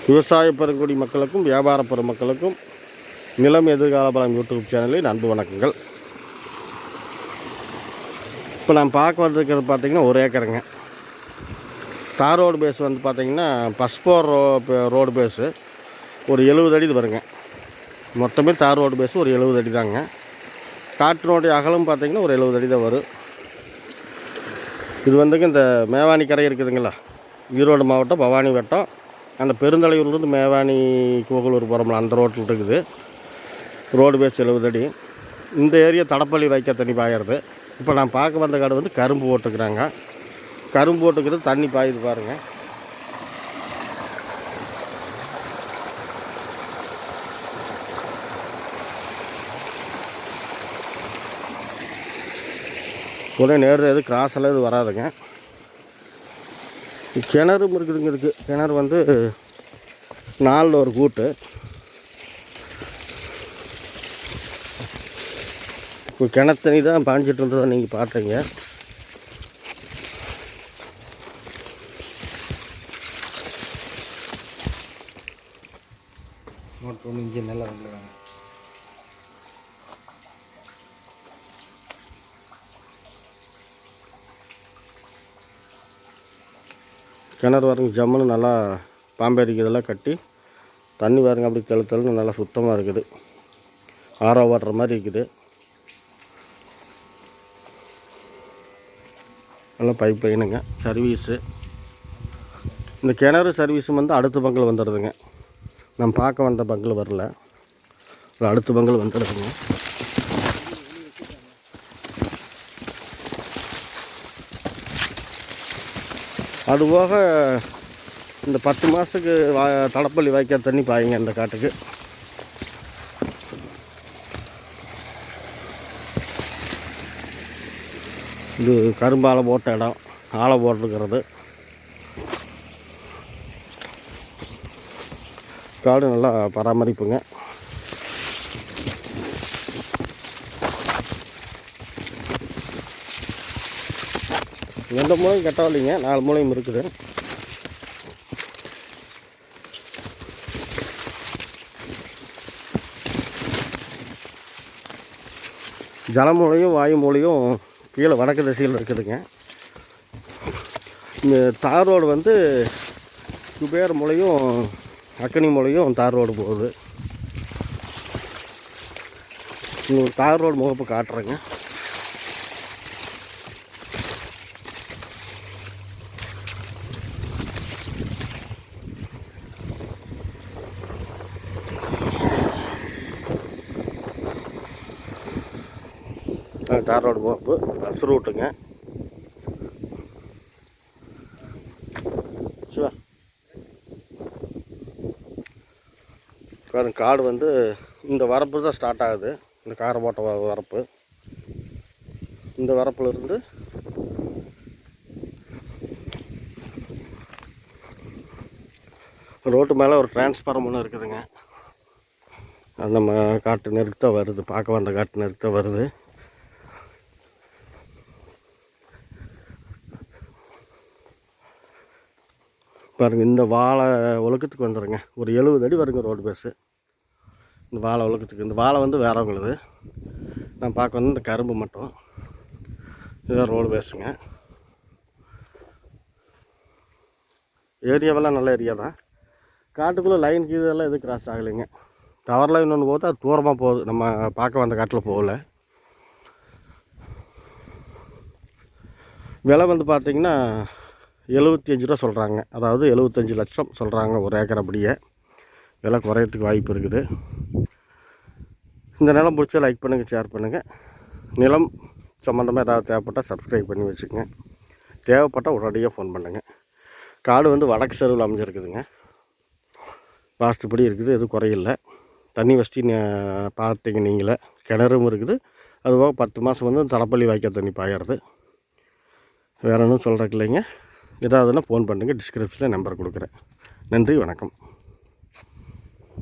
விவசாய பெருங்குடி மக்களுக்கும் வியாபார பெருமக்களுக்கும் நிலம் எதிர்கால பலம் யூடியூப் சேனலில் அன்பு வணக்கங்கள். இப்போ நான் பார்க்க வந்திருக்கிறது பார்த்திங்கன்னா 1 ஏக்கருங்க. தார் ரோடு பேஸ் வந்து பார்த்திங்கன்னா பஸ்போர் ரோடு பேஸு ஒரு 70 அடி வருங்க. மொத்தமே தார் ரோடு பேஸு ஒரு 70 அடி தாங்க. காற்றினுடைய அகலம் பார்த்திங்கன்னா ஒரு 70 அடி தான் வரும். இது வந்துங்க இந்த மேவானி கரை இருக்குதுங்களா, ஈரோடு மாவட்டம் பவானி வட்டம், அந்த பெருந்தலையூர்லேருந்து மேவானி கோகலூர் போகிறோம்ல அந்த ரோட்டில் இருக்குது. ரோடு பேஸ் 70 அடி. இந்த ஏரியா தடப்பள்ளி வைக்க தண்ணி பாயிறது. இப்போ நான் பார்க்க வந்த காடு வந்து கரும்பு போட்டுக்கிறாங்க. கரும்பு போட்டுக்கிறது தண்ணி பாயுது பாருங்கள். உடனே நேரில் எது கிராஸ் எல்லாம் இது வராதுங்க. கிணறும் இருக்குதுங்க. இருக்குது கிணறு வந்து 4 ஒரு கூட்டு. இப்போ கிணத்தண்ணி தான் பாஞ்சிட்டு இருந்ததை நீங்கள் பார்த்தீங்க. இன்ஜின் நல்லா வந்துடுவாங்க. கிணறு பாருங்க, ஜம்முன்னு நல்லா பாம்பேரிக்கிறதெல்லாம் கட்டி தண்ணி பாருங்க அப்படி தெளுன்னு நல்லா சுத்தமாக இருக்குது. ஆரோ வாட்டுற மாதிரி இருக்குது. நல்லா பைப் லைனுங்க. சர்வீஸு இந்த கிணறு சர்வீஸும் வந்து அடுத்த பங்கில் வந்துடுதுங்க. நம்ம பார்க்க வந்த பங்கில் வரல, அடுத்த பங்கில் வந்துடுதுங்க. அதுபோக இந்த 10 மாதத்துக்கு தடப்பள்ளி வாய்க்காத தண்ணி பாயுங்க இந்த காட்டுக்கு. இது கரும்பாலை போட்ட இடம், ஆலை போட்டிருக்கிறது. காடு நல்லா பராமரிப்புங்க. எந்த மூலையும் கட்டவில்லைங்க, 4 மூலையும் இருக்குது. ஜலமூலையும் வாயு மூலையும் கீழே வடக்கு திசையில் இருக்குதுங்க. இந்த தார் ரோடு வந்து குபேர மூலையும் அக்கனி மூலையும் தார் ரோடு போகுது. உங்களுக்கு தார் ரோடு முகப்பு காட்டுறேங்க. தார் ரோடு முகப்பு பஸ் ரூட்டுங்க. சிவா பாருங்க, காடு வந்து இந்த வரப்பு தான் ஸ்டார்ட் ஆகுது. இந்த காரை போட்ட வரப்பு, இந்த வரப்புலேருந்து ரோட்டு மேலே ஒரு டிரான்ஸ்ஃபார்மர் ஒன்று இருக்குதுங்க. அது நம்ம காட்டு நெருக்கு தான் வருது. பார்க்க வந்த காட்டு நெருக்கு தான் வருது. பாருங்கள், இந்த வாழை ஒழுக்கத்துக்கு வந்துடுங்க. ஒரு 70 அடி வருங்க ரோடு பேஸு. இந்த வாழை ஒழுக்கத்துக்கு. இந்த வாழை வந்து வேறவங்களுது. நான் பார்க்க வந்து இந்த கரும்பு மட்டும். இதுதான் ரோடு பேஸுங்க. ஏரியாவெல்லாம் நல்ல ஏரியா தான். காட்டுக்குள்ளே லைன் கீதெல்லாம் எதுவும் கிராஸ் ஆகலைங்க. டவர் லைன் ஒன்று போகுது, அது தூரமாக போகுது. நம்ம பார்க்க வந்த காட்டில் போகல. விலை வந்து பார்த்திங்கன்னா 75 ரூபா சொல்கிறாங்க. அதாவது 75 லட்சம் சொல்கிறாங்க ஒரு ஏக்கர். அப்படியே விலை குறையறதுக்கு வாய்ப்பு இருக்குது. இந்த நிலம் பிடிச்சா லைக் பண்ணுங்கள், ஷேர் பண்ணுங்கள். நிலம் சம்மந்தமாக ஏதாவது தேவைப்பட்டால் சப்ஸ்கிரைப் பண்ணி வச்சுக்கோங்க. தேவைப்பட்டால் உடனடியாக ஃபோன் பண்ணுங்கள். காடு வந்து வடக்கு செருவில் அமைஞ்சிருக்குதுங்க. வாஸ்துப்படி இருக்குது, எதுவும் குறையில்லை. தண்ணி வசதி பார்த்தீங்க நீங்களே. கிணறும் இருக்குது. அதுபோக 10 மாதம் வந்து தடப்பள்ளி வாய்க்கால் தண்ணி பாயிறது. வேறு ஒன்றும் சொல்கிறக்கு இல்லைங்க. ஏதாவதுன்னா ஃபோன் பண்ணுங்கள். டிஸ்கிரிப்ஷனில் நம்பர் கொடுக்குறேன். நன்றி, வணக்கம்.